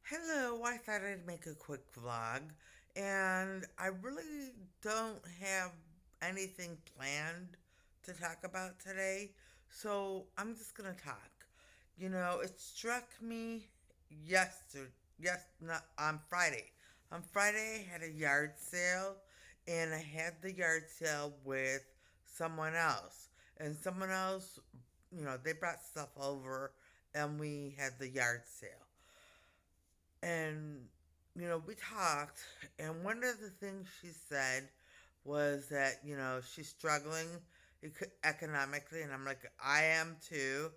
Hello, I thought I'd make a quick vlog, and I really don't have anything planned to talk about today, so I'm just gonna talk. It struck me yesterday, not on Friday. On Friday, I had a yard sale, and I had the yard sale with someone else, and someone else, they brought stuff over, and we had the yard sale. And, we talked, and one of the things she said was that, she's struggling economically, and I'm like, I am too.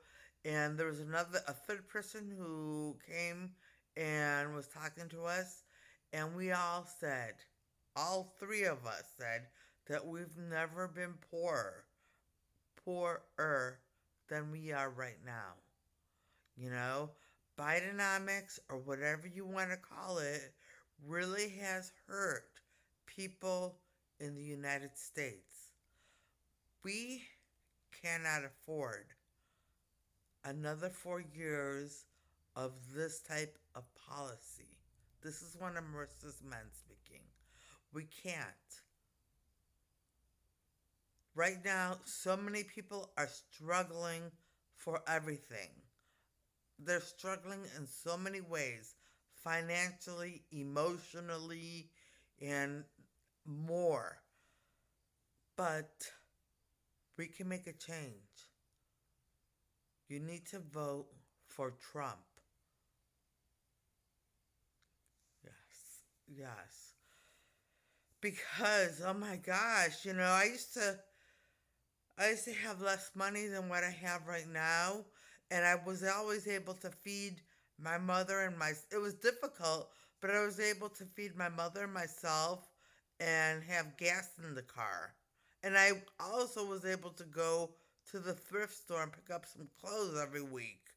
And there was a third person who came and was talking to us, and we all three of us said, that we've never been poorer than we are right now. You know, Bidenomics, or whatever you want to call it, really has hurt people in the United States. We cannot afford another 4 years of this type of policy. This is one of Marissa's men speaking. We can't. Right now, so many people are struggling for everything. They're struggling in so many ways, financially, emotionally, and more. But we can make a change. You need to vote for Trump. Yes. Yes. Because, oh my gosh, I used to have less money than what I have right now, and I was always able to feed my mother and my. It was difficult, but I was able to feed my mother and myself, and have gas in the car. And I also was able to go to the thrift store and pick up some clothes every week.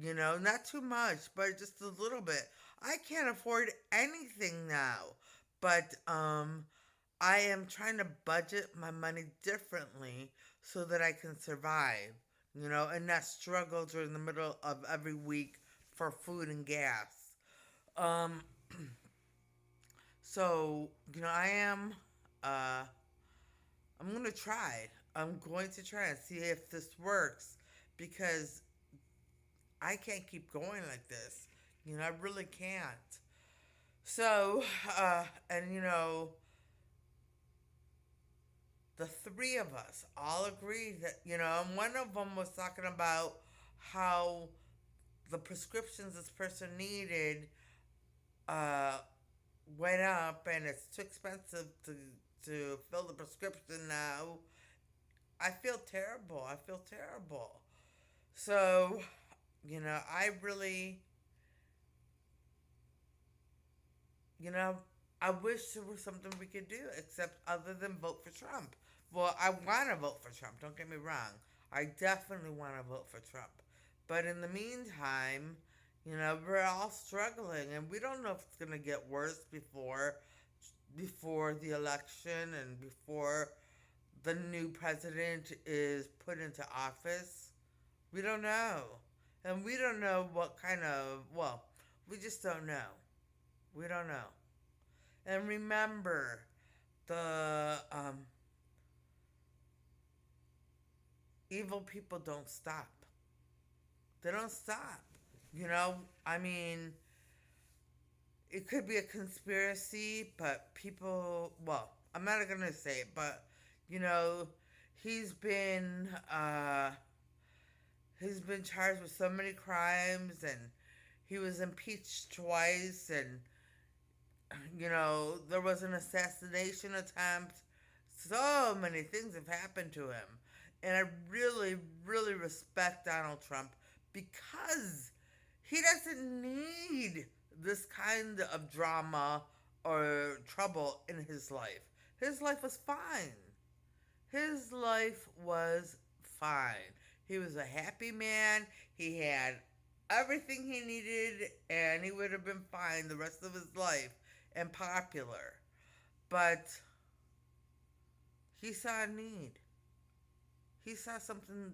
Not too much, but just a little bit. I can't afford anything now, but I am trying to budget my money differently so that I can survive, and not struggle during the middle of every week for food and gas. Um, so, uh, I'm going to try. I'm going to try and see if this works, because I can't keep going like this. I really can't. So, and the three of us all agreed that, and one of them was talking about how the prescriptions this person needed uh, went up, and it's too expensive to fill the prescription now. I feel terrible. I feel terrible. So, I really, you know, I wish there was something we could do except other than vote for Trump. Well, I want to vote for Trump, don't get me wrong. I definitely want to vote for Trump. But in the meantime, we're all struggling, and we don't know if it's going to get worse before the election, and before the new president is put into office. We don't know. And we don't know what kind of, well, we just don't know. We don't know. And remember, the evil people don't stop. They don't stop. You know, I mean, it could be a conspiracy, but people, well, I'm not going to say it, but, you know, he's been, uh, he's been charged with so many crimes, and he was impeached twice, and, there was an assassination attempt. So many things have happened to him. And I really, really respect Donald Trump, because he doesn't need this kind of drama or trouble in his life. His life was fine. His life was fine. He was a happy man. He had everything he needed, and he would have been fine the rest of his life and popular. But he saw a need. He saw something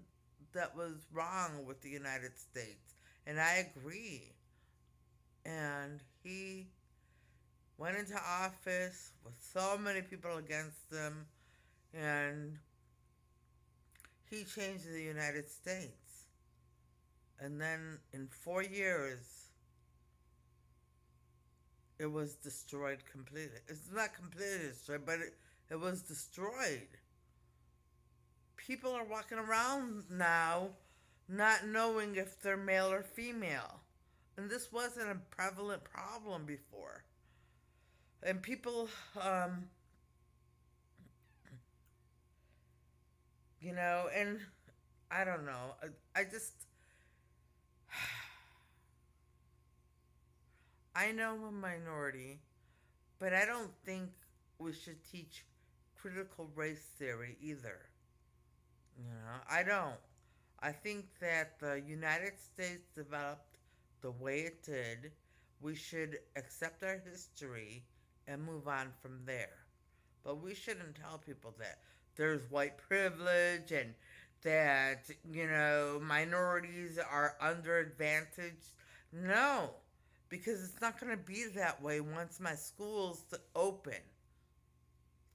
that was wrong with the United States. And I agree. and he went into office with so many people against him, and he changed the United States. And then in 4 years, it was destroyed completely. It's not completely destroyed, but it was destroyed. People are walking around now not knowing if they're male or female. And this wasn't a prevalent problem before. And people, and I don't know. I just, I know I'm a minority, but I don't think we should teach critical race theory either. I don't. I think that the United States developed the way it did. We should accept our history and move on from there. But we shouldn't tell people that there's white privilege and that, minorities are underadvantaged. No, because it's not going to be that way once my school's open.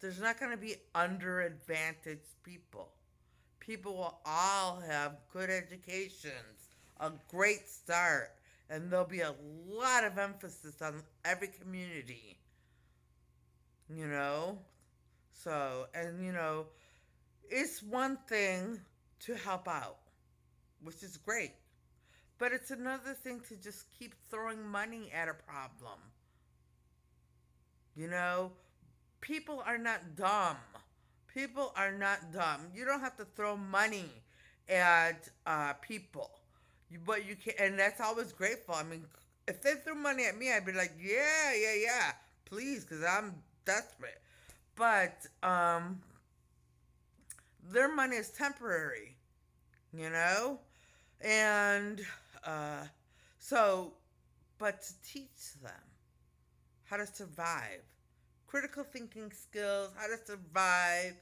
There's not going to be underadvantaged people. People will all have good educations, a great start, and there'll be a lot of emphasis on every community, you know? So, and it's one thing to help out, which is great, but it's another thing to just keep throwing money at a problem. You know, people are not dumb. People are not dumb. You don't have to throw money at people. But you can, and that's always grateful. I mean, if they threw money at me, I'd be like, yeah, yeah, yeah, please, because I'm desperate. But their money is temporary, you know? And uh, so, but to teach them how to survive, critical thinking skills, how to survive,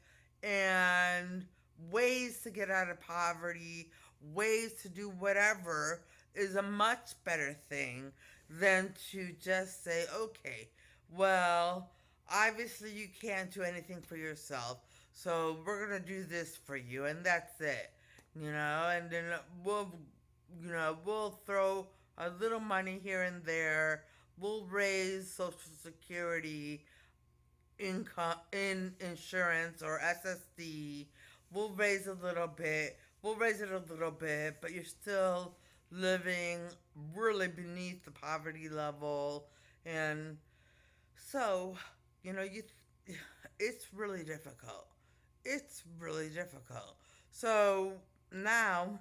and ways to get out of poverty, ways to do whatever is a much better thing than to just say, okay, well, obviously you can't do anything for yourself, so we're going to do this for you, and that's it. And then we'll throw a little money here and there. We'll raise Social Security income in insurance or SSD. We'll raise a little bit. We'll raise it a little bit, but you're still living really beneath the poverty level, and so you. It's really difficult. It's really difficult. So now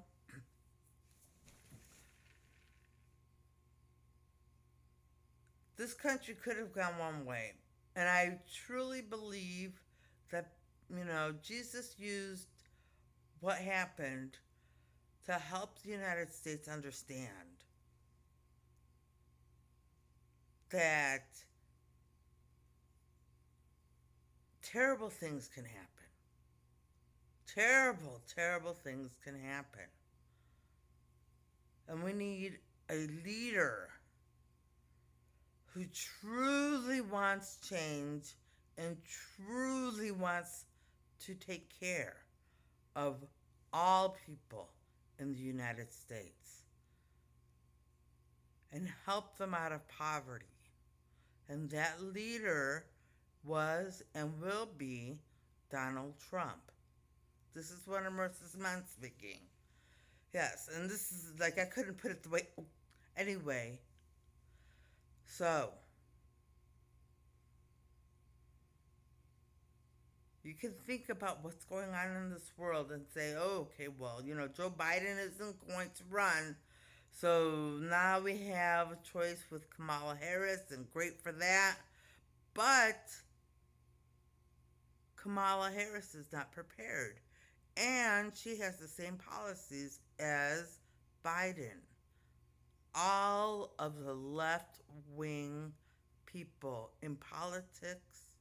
this country could have gone one way. And I truly believe that, Jesus used what happened to help the United States understand that terrible things can happen. Terrible, terrible things can happen. And we need a leader who truly wants change and truly wants to take care of all people in the United States and help them out of poverty. And that leader was and will be Donald Trump. This is one of Mercer's men speaking. Yes, and this is like I couldn't put it the way. Anyway, so you can think about what's going on in this world and say, oh, okay, well, Joe Biden isn't going to run. So now we have a choice with Kamala Harris, and great for that. But Kamala Harris is not prepared. And she has the same policies as Biden. All of the left wing people in politics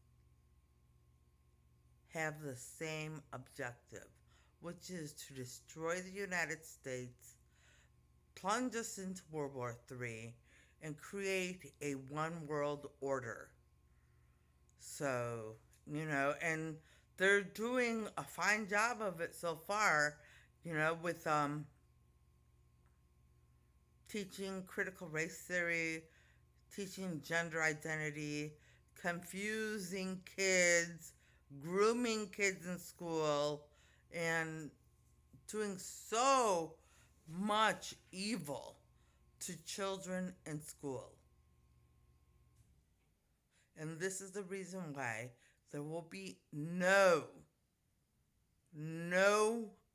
have the same objective, which is to destroy the United States, plunge us into World War III, and create a one world order. So, and they're doing a fine job of it so far, with teaching critical race theory, teaching gender identity, confusing kids, grooming kids in school, and doing so much evil to children in school. And this is the reason why there will be no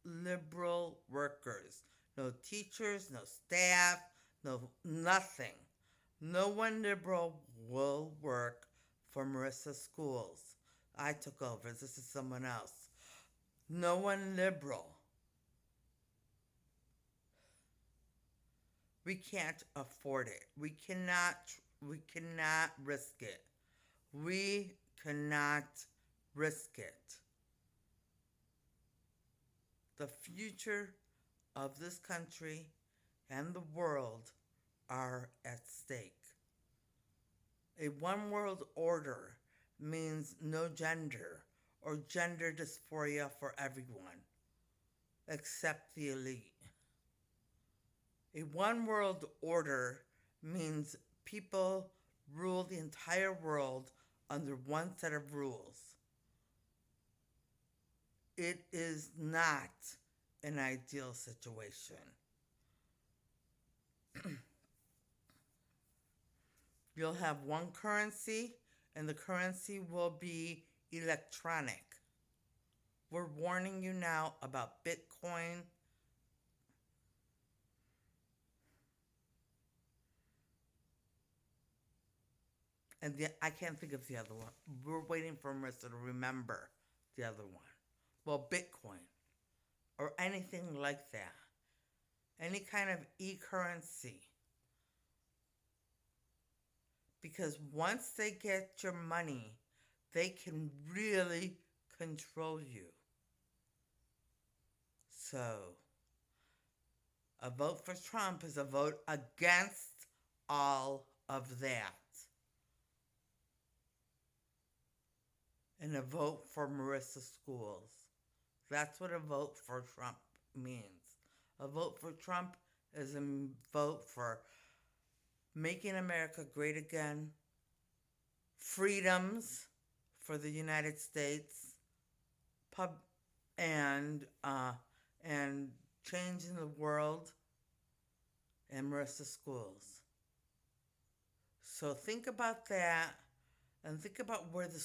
liberal workers, no teachers, no staff, no nothing. No one liberal will work for Marissa's schools. I took over. This is someone else. No one liberal. We can't afford it. We cannot risk it. We cannot risk it. The future of this country and the world are at stake. A one world order means no gender or gender dysphoria for everyone except the elite. A one world order means people rule the entire world under one set of rules. It is not an ideal situation. You'll have one currency, and the currency will be electronic. We're warning you now about Bitcoin. And I can't think of the other one. We're waiting for Marissa to remember the other one. Well, Bitcoin or anything like that. Any kind of e-currency. Because once they get your money, they can really control you. So, a vote for Trump is a vote against all of that. And a vote for Marissa's schools. That's what a vote for Trump means. A vote for Trump is a vote for making America great again, freedoms for the United States, and changing the world, and Marissa's schools. So think about that, and think about where the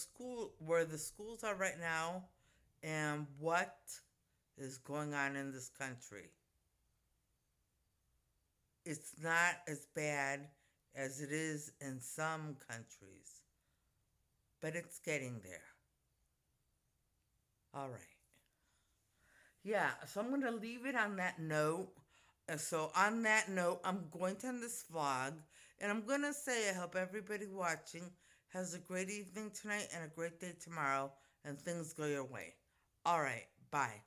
schools are right now, and what is going on in this country. It's not as bad as it is in some countries, but it's getting there. All right. Yeah, so I'm going to leave it on that note. So, on that note, I'm going to end this vlog, and I'm going to say I hope everybody watching has a great evening tonight and a great day tomorrow, and things go your way. All right, bye.